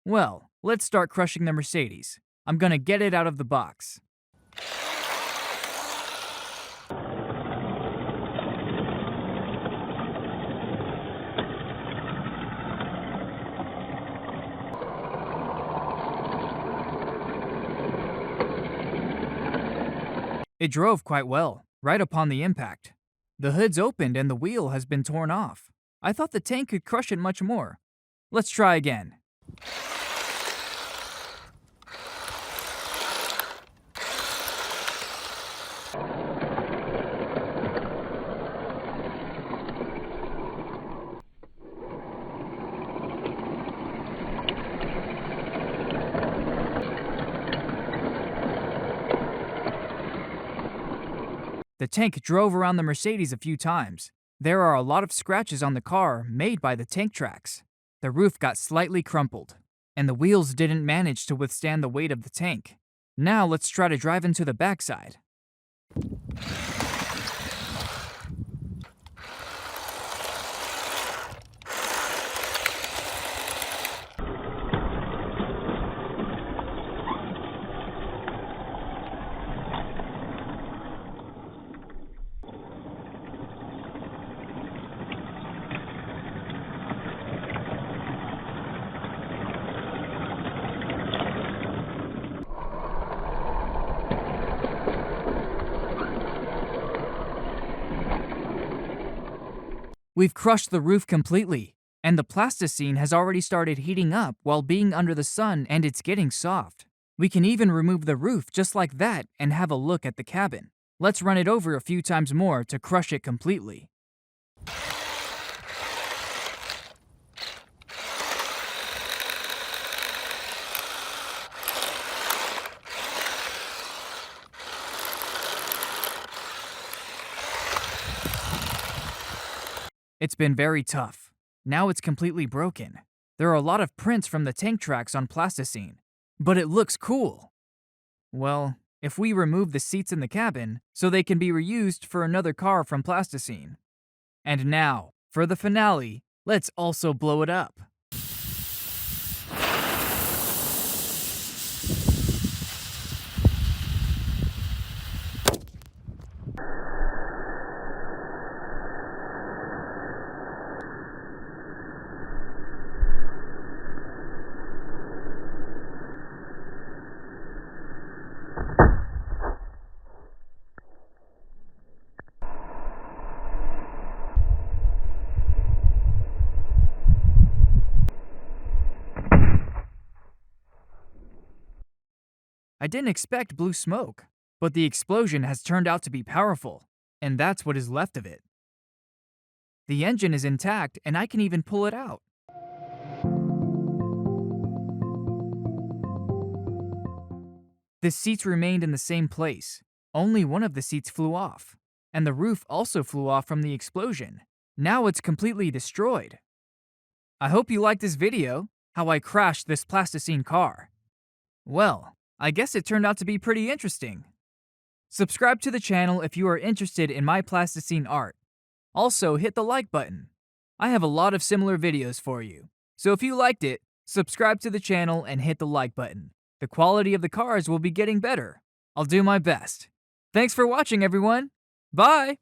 Well, let's start crushing the Mercedes. I'm gonna get it out of the box. It drove quite well, right upon the impact. The hood's opened and the wheel has been torn off. I thought the tank could crush it much more. Let's try again. The tank drove around the Mercedes a few times. There are a lot of scratches on the car made by the tank tracks. The roof got slightly crumpled, and the wheels didn't manage to withstand the weight of the tank. Now let's try to drive into the backside. We've crushed the roof completely, and the plasticine has already started heating up while being under the sun, and it's getting soft. We can even remove the roof just like that and have a look at the cabin. Let's run it over a few times more to crush it completely. It's been very tough. Now it's completely broken. There are a lot of prints from the tank tracks on plasticine, but it looks cool. Well, if we remove the seats in the cabin so they can be reused for another car from plasticine. And now, for the finale, let's also blow it up. I didn't expect blue smoke, but the explosion has turned out to be powerful, and that's what is left of it. The engine is intact, and I can even pull it out. The seats remained in the same place. Only one of the seats flew off, and the roof also flew off from the explosion. Now it's completely destroyed. I hope you liked this video, how I crashed this plasticine car. Well, I guess it turned out to be pretty interesting. Subscribe to the channel if you are interested in my plasticine art. Also, hit the like button. I have a lot of similar videos for you. So if you liked it, subscribe to the channel and hit the like button. The quality of the cars will be getting better. I'll do my best. Thanks for watching, everyone. Bye!